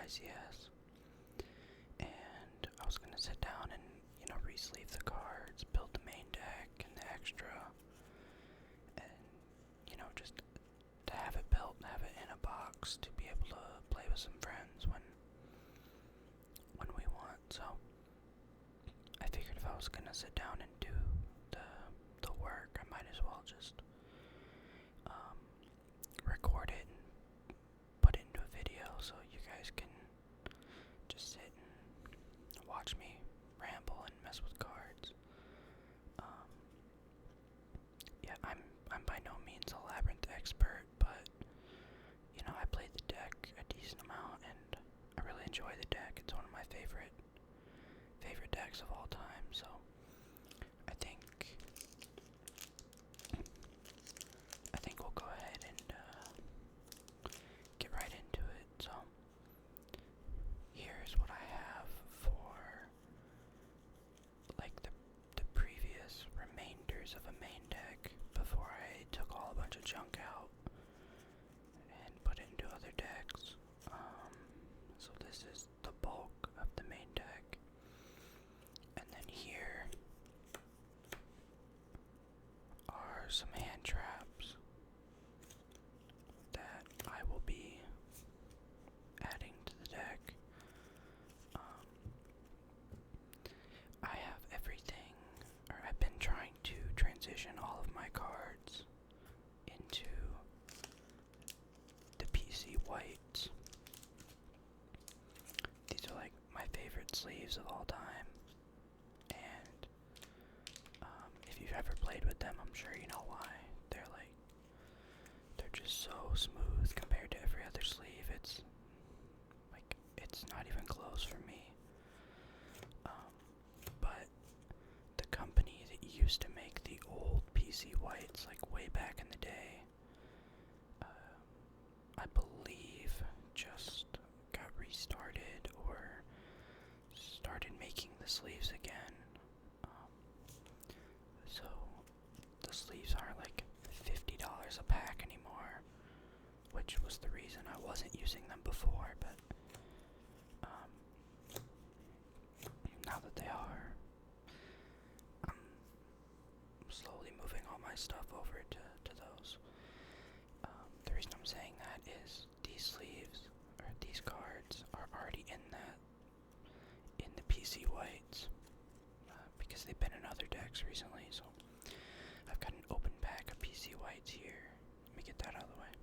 ICS, and I was gonna sit down and, re-sleeve the cards, build the main deck and the extra, and, just to have it built, have it in a box to be able to play with some friends when we want. So I figured if I was gonna sit down and do the work, I might as well just record it and put it into a video so you guys can just sit and watch me ramble and mess with cards. Yeah, I'm by no means a Labrynth expert, but I played the deck a decent amount and I really enjoy the deck. It's one of my favorite decks of all time, so I think we'll go ahead and get right into it. So here's what I have for like the previous remainders of a main deck before I took a bunch of junk out and put it into other decks. So this is the bulk of the main deck, and then here are some hand traps that I will be adding to the deck. I have everything, or I've been trying to transition all of my cards into the PC whites. These are like my favorite sleeves of all time, and if you've ever played with them, I'm sure you know why. They're just so smooth compared to every other sleeve. It's not even close for me. But the company that used to make the old PC whites, like way back in the day, I believe just got restarted or started making the sleeves again. So the sleeves aren't like $50 a pack anymore, which was the reason I wasn't using them before, but now that they are, I'm slowly moving all my stuff over to those. The reason I'm saying that is these sleeves, or these cards, are already in the PC whites, because they've been in other decks recently, so I've got an open pack of PC whites here. Let me get that out of the way.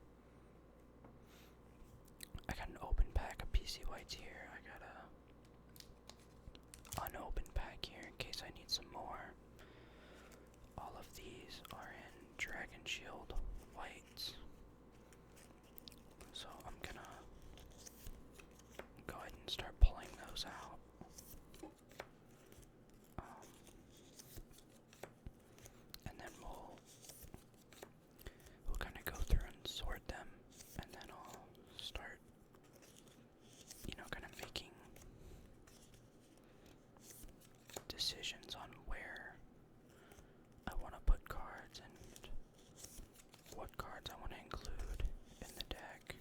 I got an open pack of PC whites here. I got a unopened pack here in case I need some more. All of these are in Dragon Shield whites. So I'm gonna go ahead and start pulling those out. And then we'll kind of go through and sort them, and then I'll start, kind of making decisions on where I want to put cards and what cards I want to include in the deck.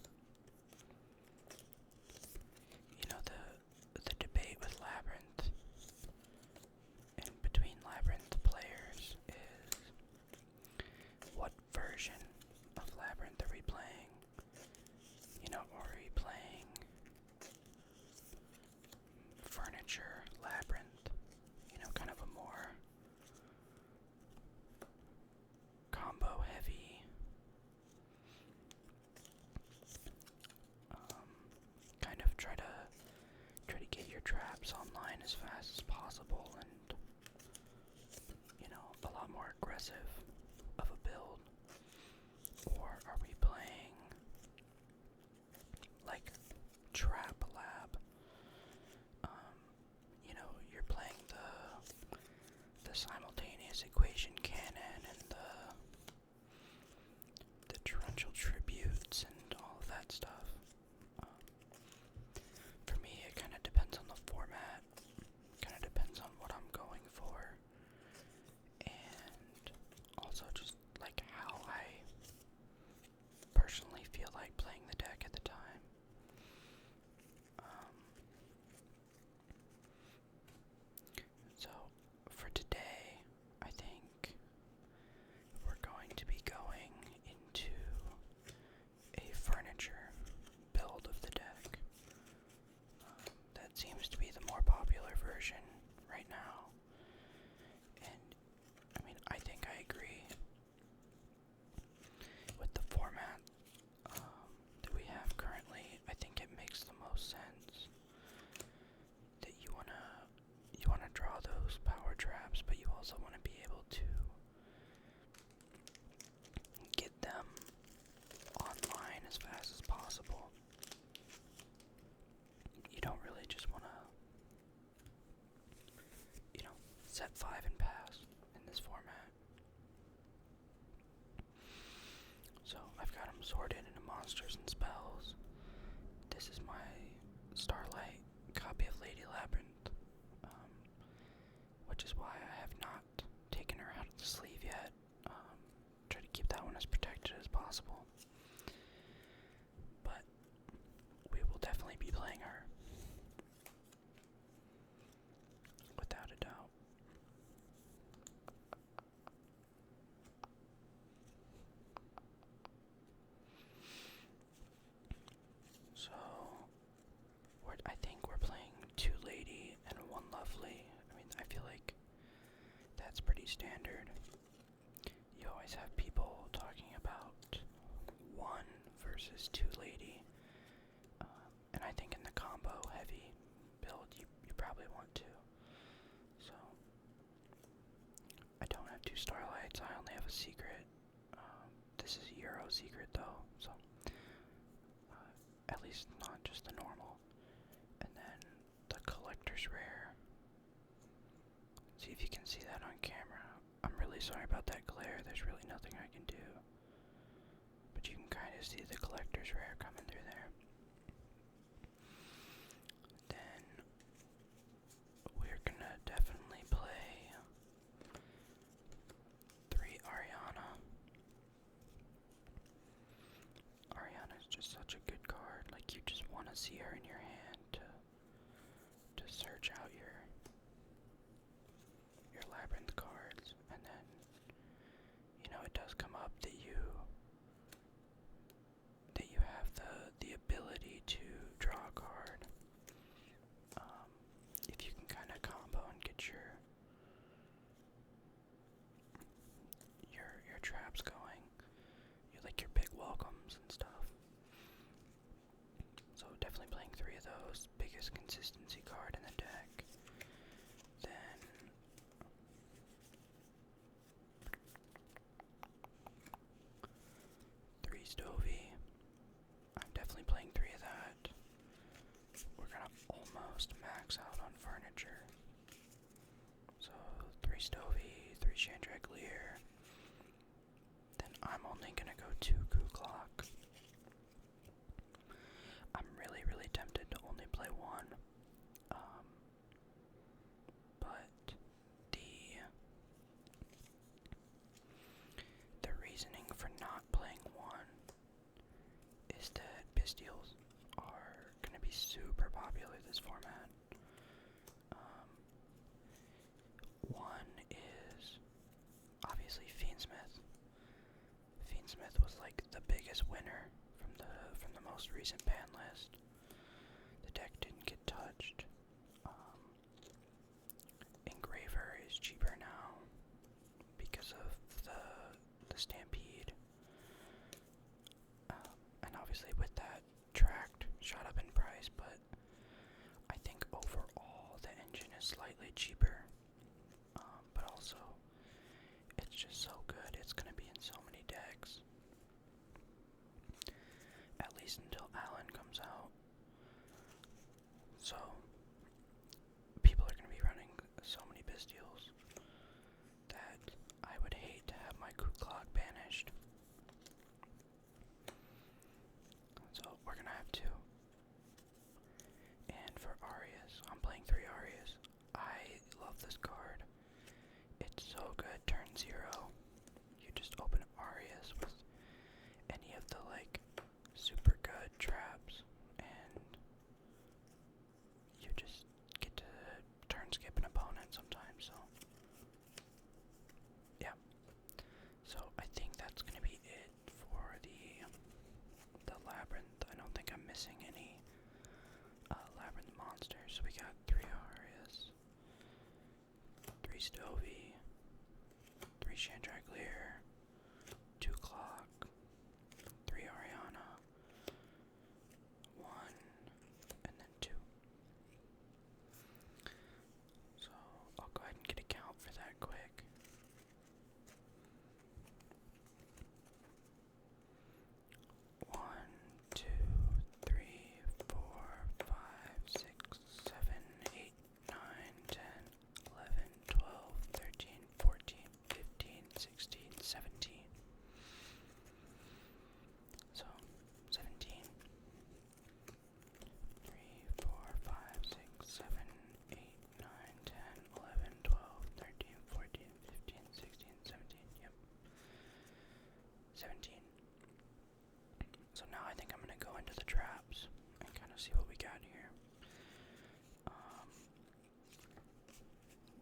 The debate with Labrynth and between Labrynth players is what version of Labrynth are we playing? Are we playing furniture Labrynth? Kind of a more combo heavy, kind of try to get your traps online as fast as possible, and a lot more aggressive of a build? Or are we playing like Trap Lab? You're playing the simultaneous equation cannon and the torrential tributes and all of that stuff. For me, it kind of depends on the format, kind of depends on what I'm going for, and sorted into monsters and spells. This is my Starlight copy of Lady Labrynth, which is why I have not taken her out of the sleeve yet. Try to keep that one as protected as possible. But we will definitely be playing her, without a doubt. So, I think we're playing 2 lady and 1 lovely. I mean, I feel like that's pretty standard. You always have people talking about 1 versus 2 lady. And I think in the combo heavy build, you probably want 2. So, I don't have 2 starlights, I only have a secret. This is a Euro secret though, so at least not just the normal. And then the collector's rare. See if you can see that on camera. I'm really sorry about that glare, there's really nothing I can do. But you can kind of see the collector's rare coming through there. Then we're gonna definitely play 3 Ariana. Ariana is just such a good card. Like, you just want to see her in your hand to search out your labyrinth cards, and then it does come up that you have the ability to draw a card. If you can kind of combo and get your traps going, you like your big welcomes and stuff. So definitely playing 3 of those. Biggest consistency card in the deck. Then three Stovey. I'm definitely playing 3 of that. We're gonna almost max out on furniture. So 3 Stovey, 3 Chandragleer. Then I'm only gonna go 2 Goo Clock. I'm really tempted to only play 1. But the reasoning for not playing 1 is that Pistials are gonna be super popular this format. 1 is obviously Fiendsmith. Fiendsmith was like the biggest winner from the most recent ban list. The deck didn't get touched. Engraver is cheaper now because of the Stampede. And obviously with that, Tract shot up in price, but I think overall the engine is slightly cheaper. But also, it's just so good, it's gonna be in so many decks. At least until Alan comes out. So, people are gonna be running so many Pistials that I would hate to have my Goo Clock banished. So, we're gonna have 2. And for Arias, I'm playing 3 Arias. I love this card. It's so good. Turn 0. You just open Arias with any of the super good traps, and you just get to turn skip an opponent sometimes. So yeah. So I think that's gonna be it for the labyrinth. I don't think I'm missing any labyrinth monsters. So we got 3 Arias, 3 Stovey, 3 Chandragleer, 2 Clock, 3 Ariana, 1, and then 2. So I'll go ahead and get a count for that quick. 1, 2, 3, 4, 5, 6, 7, 8, 9, 10, 11, 12, 13, 14, 15, 16, 17, into the traps and kind of see what we got here.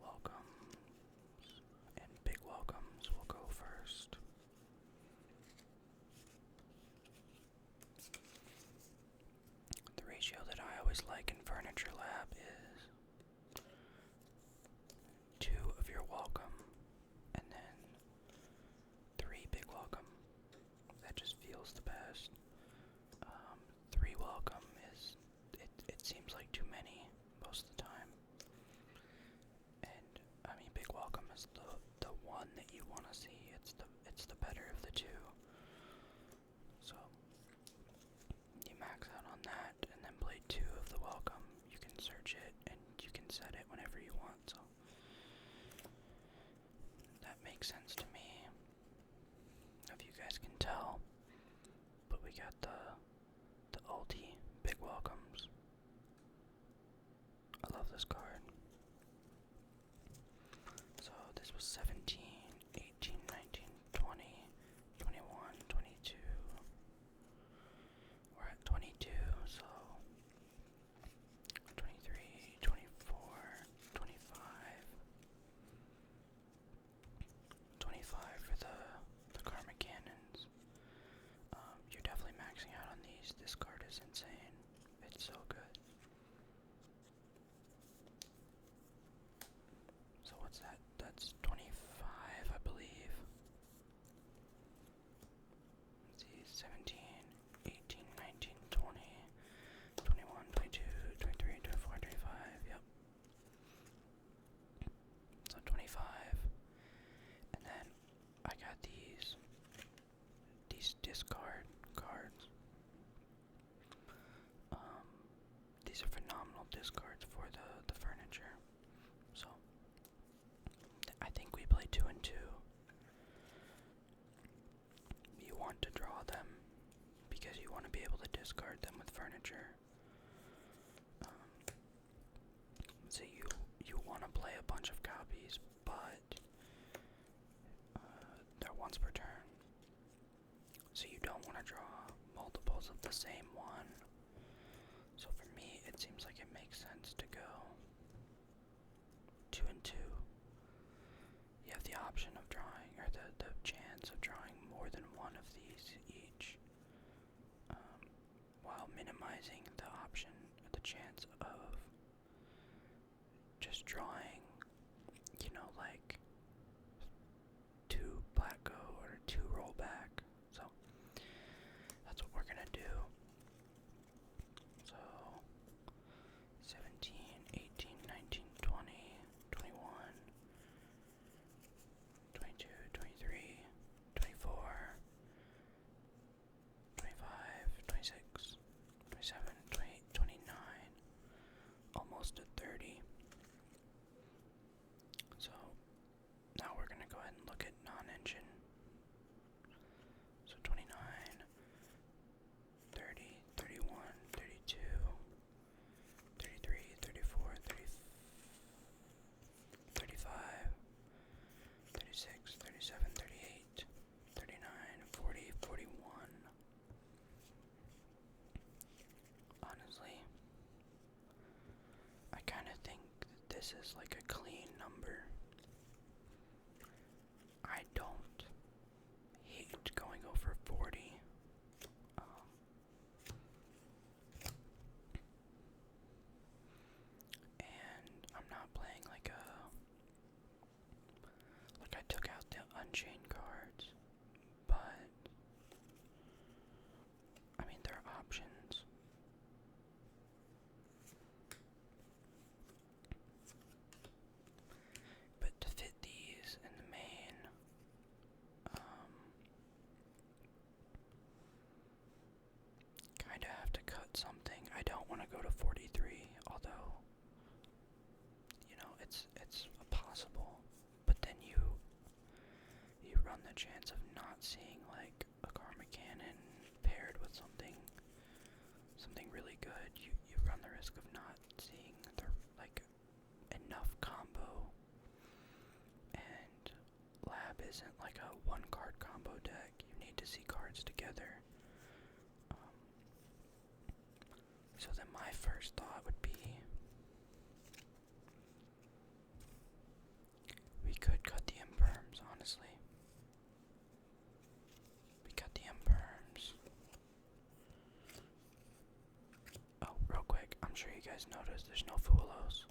Welcomes and big welcomes will go first. The ratio that I always like in Furniture Lab is 2 of your welcome and then 3 big welcome. That just feels the best. 3 welcome is, it seems like too many most of the time. And I mean, big welcome is the one that you want to see. It's the better of the 2. So you max out on that and then play 2 of the welcome. You can search it and you can set it whenever you want. So that makes sense to me. If you guys can tell, but we got the ulti big welcomes. I love this card. So this was 17, 18, 19, 20, 21, 22. We're at 22, so 23, 24, 25. 25 for the karma cannons. You're definitely maxing out on these. This card is insane. It's so good. So what's that? That's 25, I believe. Let's see, 17, 18, 19, 20, 21, 22, 23, 24, 25, yep. So 25. And then I got these discard cards. These are phenomenal discards for the furniture. So I think we play 2 and 2. You want to draw them because you want to be able to discard them with furniture. So you want to play a bunch of copies, but they're once per turn. So you don't want to draw multiples of the same one. So for me, it seems like it makes sense to go 2 and 2. You have the option of drawing, or the chance of drawing more than one of these each, while minimizing the option, or the chance of just drawing, like 2 black go or 2 roll back. So that's what we're gonna do. So 17, 18, 19, 20, 21, 22, 23, 24, 25, 26, 27, 28, 29, almost at 30. So now we're going to go ahead and look at non-engine. So 29, 30, 31, 32, 33, 34, 35, 36, 37, 38, 39, 40, 41. Honestly, I kind of think that this is like a clean number. I don't hate going over 40. And I'm not playing like I took out the unchained cards, but I mean, there are options. But to fit these in the main, kinda have to cut something. I don't want to go to 43, although, it's possible. But then you run the chance of not seeing like a karma cannon paired with something really good. You run the risk of not seeing the enough combo. And Lab isn't like a 1 card combo deck. You need to see cards together. So then my first thought would be we could cut the imperms, honestly. We cut the imperms. Oh, real quick, I'm sure you guys noticed there's no Fulos.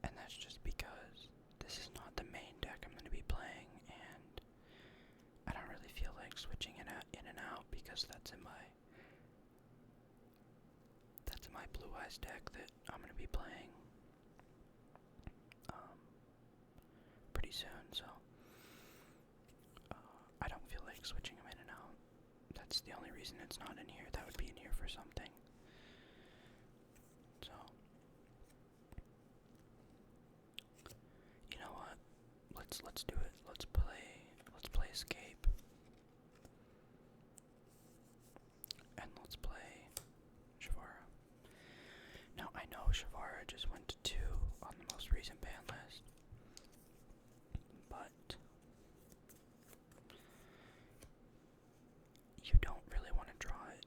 And that's just because this is not the main deck I'm going to be playing, and I don't really feel like switching it in and out because that's in my Blue Eyes deck that I'm going to be playing pretty soon, so I don't feel like switching them in and out. That's the only reason it's not in here. That would be in here for something. So, you know what? Let's do it. Let's play Escape. And let's play Shavara. Now I know Shavara just went to 2 on the most recent ban list, but you don't really want to draw it.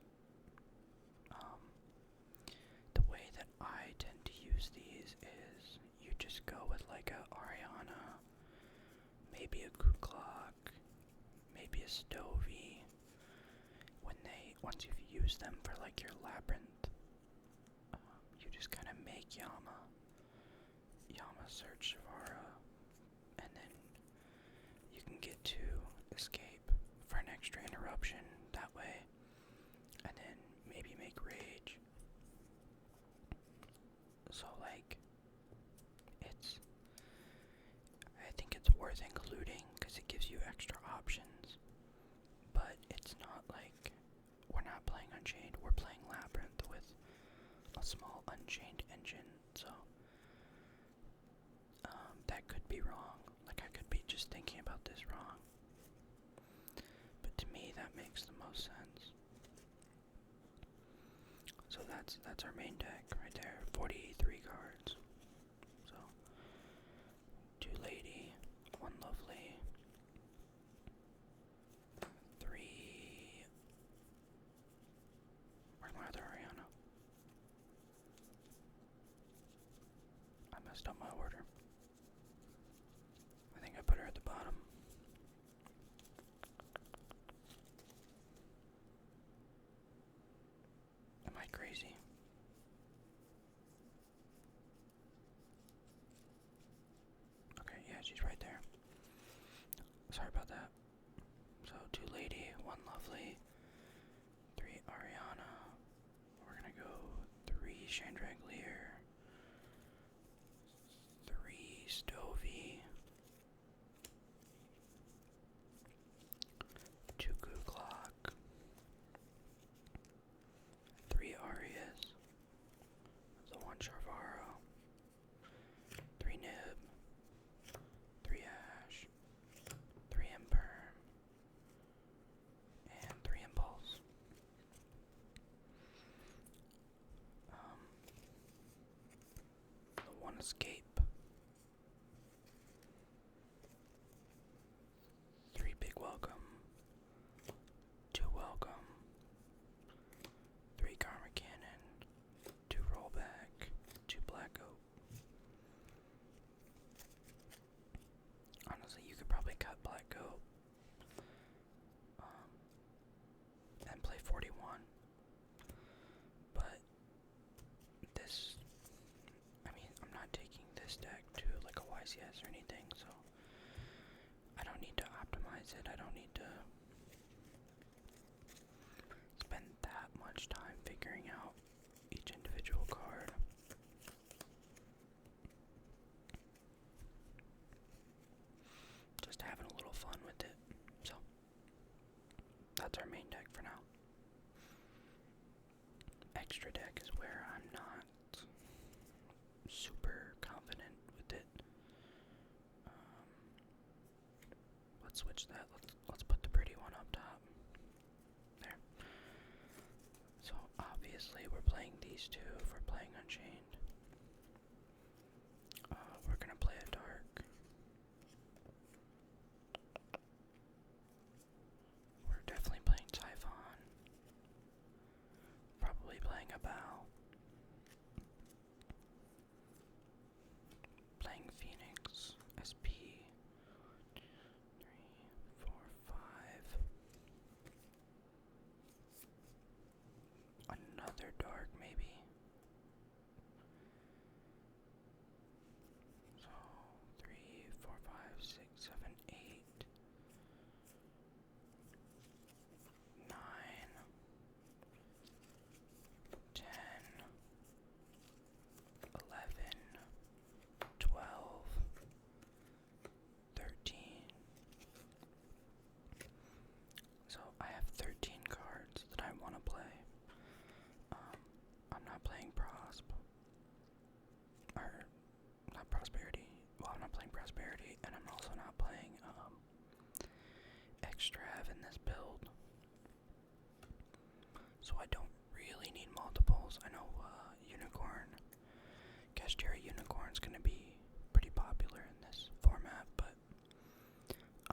The way that I tend to use these is you just go with like a Ariana, maybe a Kuklok, maybe a Stovey. Once you've used them for like your Labrynth, you just kind of make Yama search Shavara, and then you can get to Escape for an extra interruption that way, and then maybe make Rage. So like, I think it's worth including because it gives you extra options, but it's not like we're not playing Unchained, we're playing Labrynth with a small Unchained engine, so that could be wrong. Like, I could be just thinking about this wrong, but to me that makes the most sense. So that's our main deck right there, 43 cards. So 2 Lady, 1 Lovely, 3. Where's my other Ariana? I messed up my order. I think I put her at the bottom. Am I crazy? Okay, yeah, she's right there. Sorry about that. So 2 Lady, 1 Lovely, 3 Ariana. We're gonna go 3 Chandraglier, 3 Stovey, 2 Kuklok, 3 Arias, the 1 Charvaro, 3 Nib, 3 Ash, 3 Imperm, and 3 Impulse. The 1 Escape, 3 Big Welcome, 2 Welcome, 3 Karma Cannon, 2 Rollback, 2 Black Oak. Honestly, you could probably cut Black Goat and play 41, but this, I mean, I'm not taking this deck to like a YCS or anything, so I don't need to optimize it. I don't need to spend that much time figuring out each individual card. Just having a little fun with it. So that's our main deck for now. Extra deck is where I'm not super confident with it. Let's switch that. Let's put the pretty one up top. There. So obviously we're playing these two if we're playing Unchained. We're gonna play a dark. We're definitely playing Typhon. Probably a bow. Playing Phoenix. SP. 3, 4, 5. Another dark, maybe. So 3, 4, 5, 6, 7, 8, 9, 10, 11, 12, 13. So I have 13 cards that I want to play. I'm not playing not Prosperity. Well, I'm not playing Prosperity, and I'm also not playing Extrav in this build. So I don't really need multiples. I know Unicorn, Castera Unicorn's going to be pretty popular in this format, but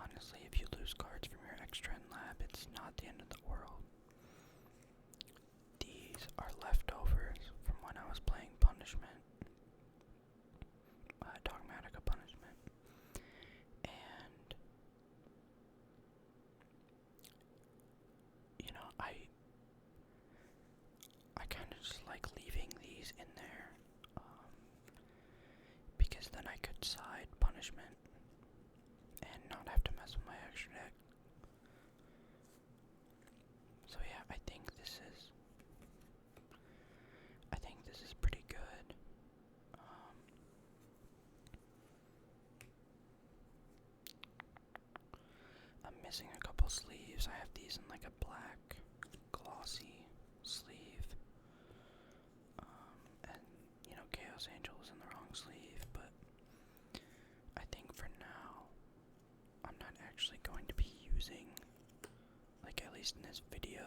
honestly, if you lose cards from your Extra and Lab, it's not the end of the world. These are leftovers from when I was playing Punishment. Dogmatica Punishment. And you know, I kind of just like leaving these in there, because then I could side Punishment and not have to mess with my extra deck. So yeah, I think this is pretty good. I'm missing a couple sleeves. I have these in like a black glossy sleeve. And you know, Chaos Angel is in the wrong sleeve, but I think for now I'm not actually going to be using, like at least in this video,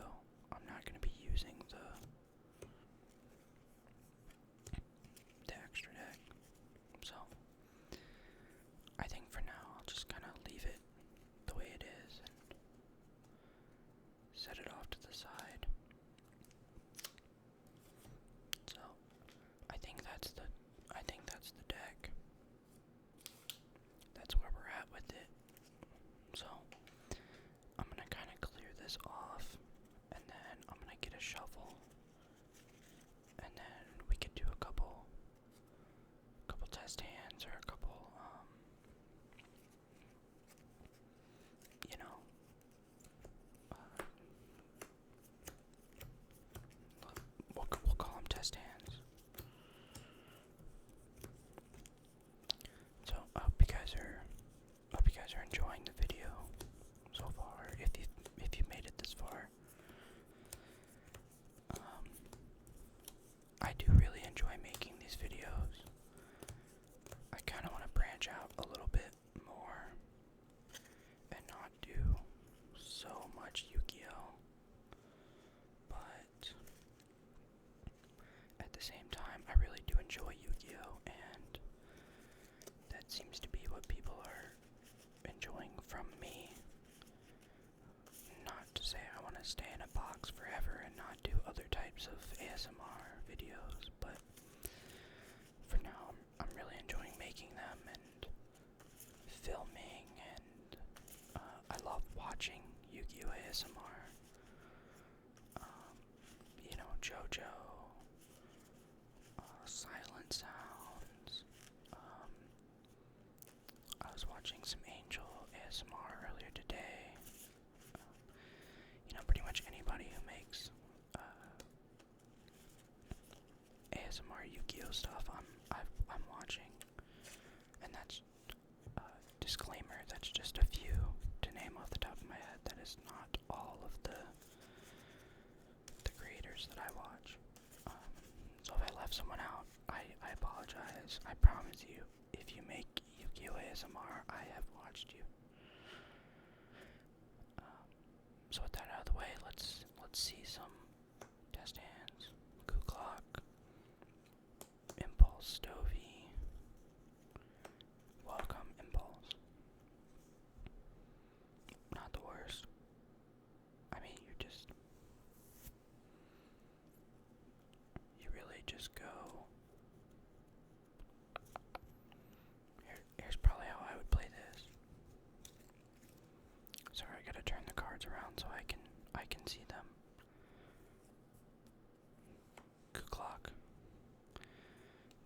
I'm not going to be using the extra deck. So I think for now I'll just kind of leave it the way it is and set it off to the side. So I think that's the deck. That's where we're at with it. So I'm gonna kind of clear this off, and then I'm gonna get a shovel, and then we could do a couple test hands or a couple you know, we'll call them test hands. So hope you guys are enjoying the video so far. If you made it this far, I do really enjoy making these videos. I kind of want to branch out a little bit more and not do so much Yu-Gi-Oh, but at the same time, I really do enjoy Yu-Gi-Oh, and that seems to be what people are enjoying from me. Not to say I want to stay in a box forever and not do other types of ASMR videos, but for now, I'm really enjoying making them and filming, and I love watching Yu-Gi-Oh ASMR. You know, JoJo, silent sounds. I was watching some Angel ASMR earlier today. You know, pretty much anybody who makes ASMR Yu-Gi-Oh stuff, I'm watching, and that's disclaimer. That's just a few to name off the top of my head. That is not all of the creators that I watch. So if I left someone out, I apologize. I promise you, if you make Yu-Gi-Oh ASMR, I have watched you. So with that out of the way, let's see some test hands. Goo Clock, Impulse, Stovey. Welcome, Impulse. Not the worst. I mean, probably just go. Here's probably how I would play this. Sorry, I gotta turn the cards around so I can see them. Good clock.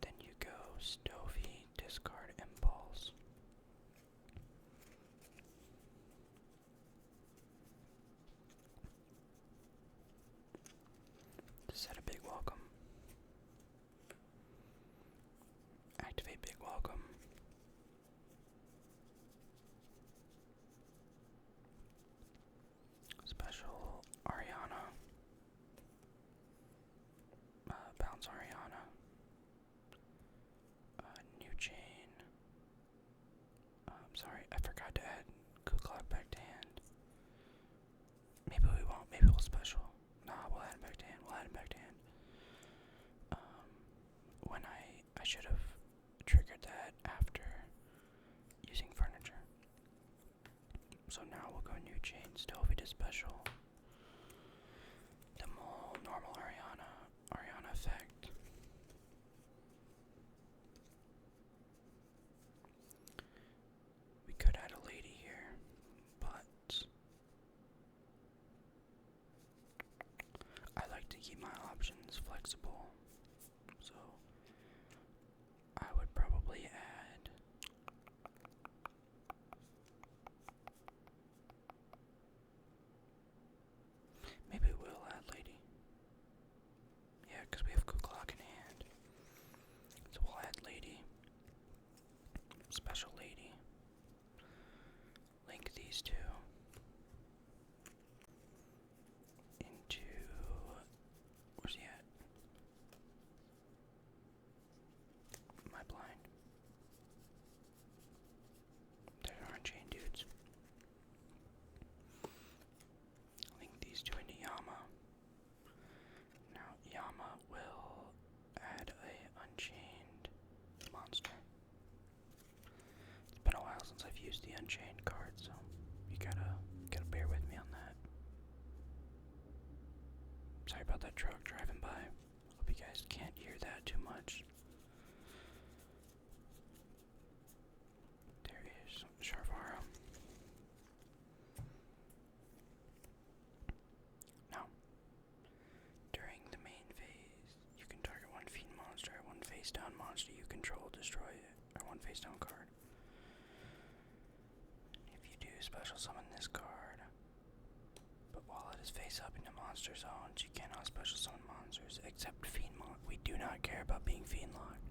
Then you go Stovey, discard impulse. Set a big welcome. Activate big welcome. Special Ariana. Bounce Ariana. New chain. Sorry, I forgot to add Good Clock back to hand. Maybe we won't. Maybe we'll special. Nah, we'll add him back to hand. We'll add him back to hand. When I should have triggered that after using furniture. So now we'll go new chain, Stovey to special. The normal Ariana effect. We could add a lady here, but I like to keep my options flexible. So I would probably add maybe we'll add lady. Yeah, because we have good clock in hand. So we'll add lady. Special lady. Link these two into, where's he at? My blind. There are unchained dudes. Link these two into Yama. Now Yama will add a unchained monster. It's been a while since I've used the unchained card, so you gotta bear with me on that. Sorry about that truck driving by. Hope you guys can't hear that too much. There is Sharvara. Now, during the main phase, you can target one fiend monster, one face down monster you control, destroy it, or one face down card. If you do special summon this card, but while it is face up into monster zones, you cannot special summon monsters except fiend we do not care about being fiend locked.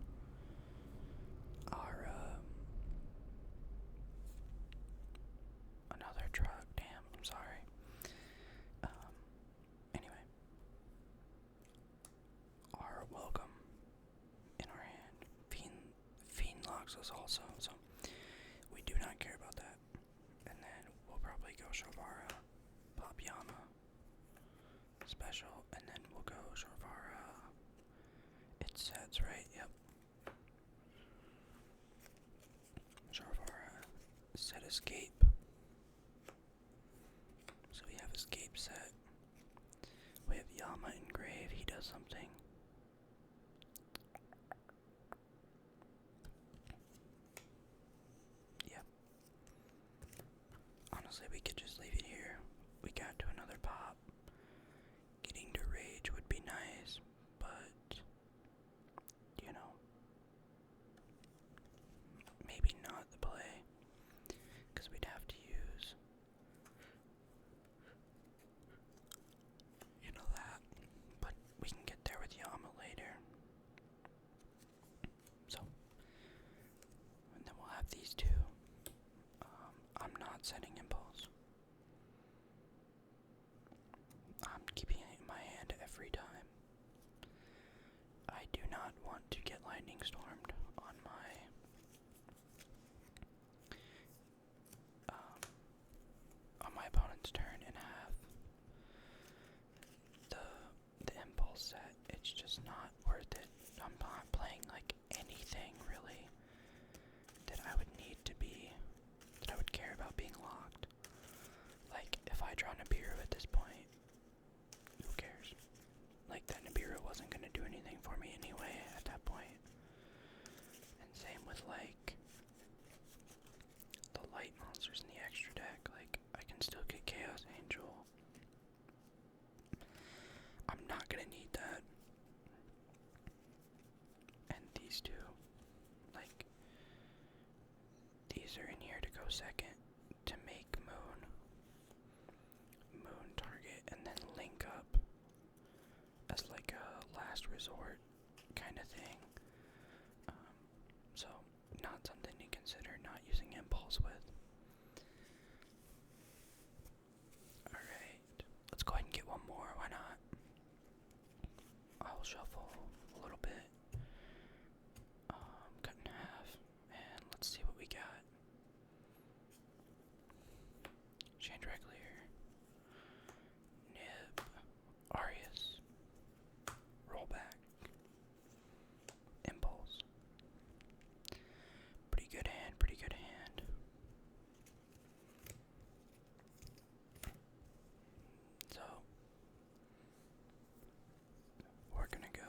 Our another truck, damn, I'm sorry. Anyway. Our welcome in our hand. Fiend locks us also, so we do not care about that. And then we'll probably go Sharvara, pop Yama, special, and then we'll go Sharvara. It sets, right? Yep. Sharvara, set escape. So we have escape set. We have Yama engrave, he does something. Yep. Honestly, we could just leave it here. We got to another pop. Getting to rage would be nice, but you know, maybe not the play, because we'd have to use, you know, that, but we can get there with Yama later. So, and then we'll have these two. I'm not setting impulse. I'm keeping it in my hand every time. I do not want to get lightning stormed on my opponent's turn and have the impulse set. It's just not worth it. I'm not playing like anything really that I would need to be, that I would care about being locked. Like if I draw Nibiru at this point, who cares? Like that Nibiru wasn't gonna do anything for me, and with like the light monsters in the extra deck, like I can still get Chaos Angel. I'm not gonna need that. And these two, like, these are in here to go second to make Moon target, and then link up as like a last resort kind of thing. So not something to consider not using Impulse with. Alright, let's go ahead and get one more, why not? I'll shuffle a little bit, cut in half, and let's see what we got. Chandelier, Nib, Arius, Rollback, Impulse. Pretty good hand, pretty good hand. So, we're gonna go,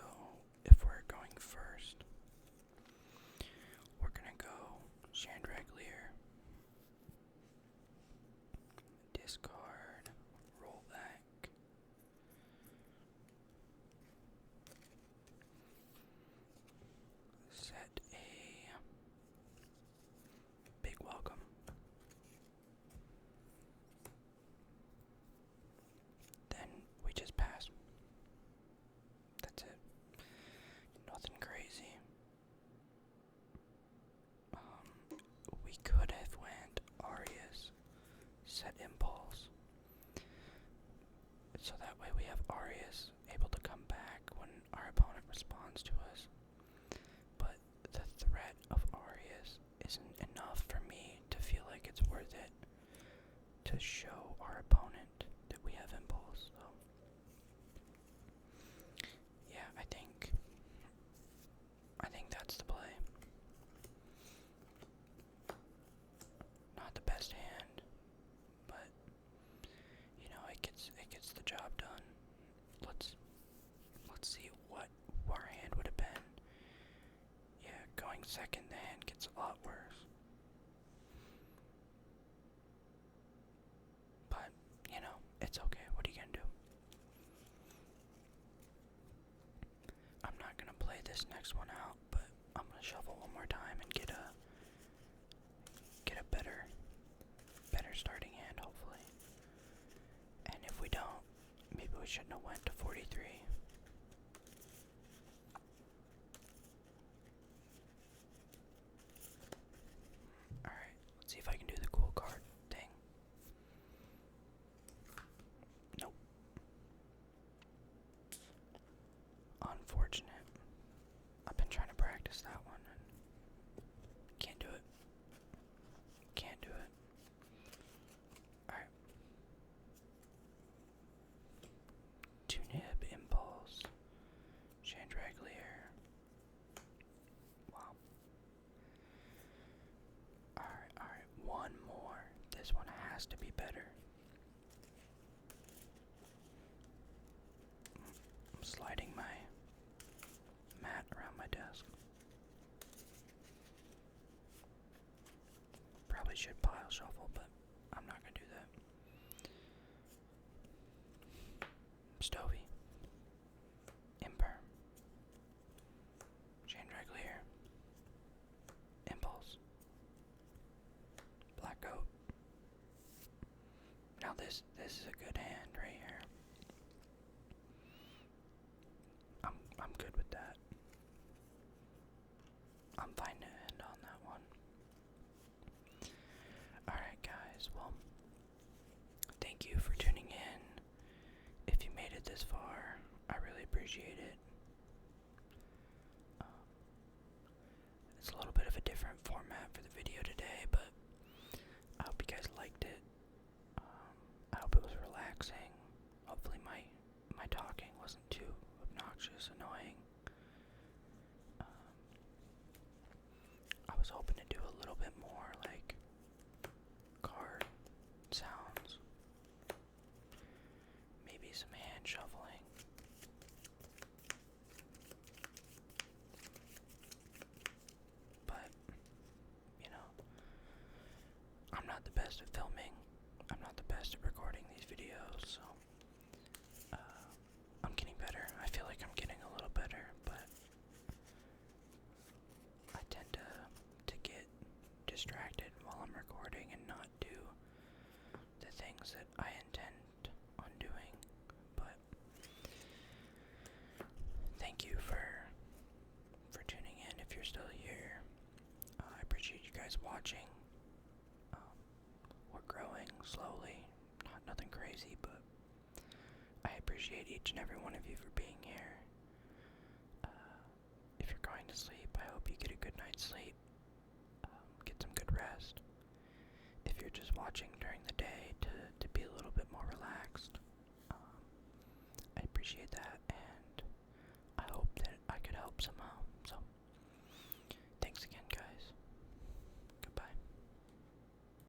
if we're going first, we're gonna go Chandelier, discard, rollback, set a big welcome. Then we just pass. That's it. Nothing crazy. We could have went Arius, set Impulse. So that way we have Arius able to come back when our opponent responds to us. But the threat of Arius isn't enough for me to feel like it's worth it to show our opponent that we have Impulse. So yeah, I think that's the play. Not the best hand, but you know, it gets the job done. Let's see what our hand would have been. Yeah, going second, the hand gets a lot worse. But, you know, it's okay. What are you gonna do? I'm not gonna play this next one out, but I'm gonna shuffle one more time and get a better starting hand, hopefully. And if we don't, maybe we shouldn't have went to 43. Alright, let's see if I can do the cool card thing. Nope. Unfortunate. I've been trying to practice that one and can't do it. Can't do it. Alright. Tunib, Impulse, Chandelier. Wow. Alright, one more. This one has to be better. I'm sliding my mat around my desk. Probably should pile shuffle, but I'm not gonna do that. Stovey, Imperm, Chandelier, Impulse, Black Goat. Now this is a good hand right here. I'm good with that. I'm fine to end on that one. Alright guys, well, thank you for tuning in. If you made it this far, I really appreciate it. It's a little bit of a different format for the video today, but I hope you guys liked it. I hope it was relaxing. Hopefully my talking wasn't too obnoxious, annoying. I was hoping to do a little bit more like card sounds, maybe some hand shuffling. But I'm not the best at filming. I'm not the best at recording these videos, so I'm getting better. I feel like I'm getting a little better, but I tend to get distracted while I'm recording and not do the things that I intend on doing. But thank you for tuning in. If you're still here, I appreciate you guys watching. We're growing slowly, nothing crazy, but I appreciate each and every one of you for being here. If you're going to sleep, I hope you get a good night's sleep. Get some good rest. If you're just watching during the day to be a little bit more relaxed, I appreciate that, and I hope that I could help somehow.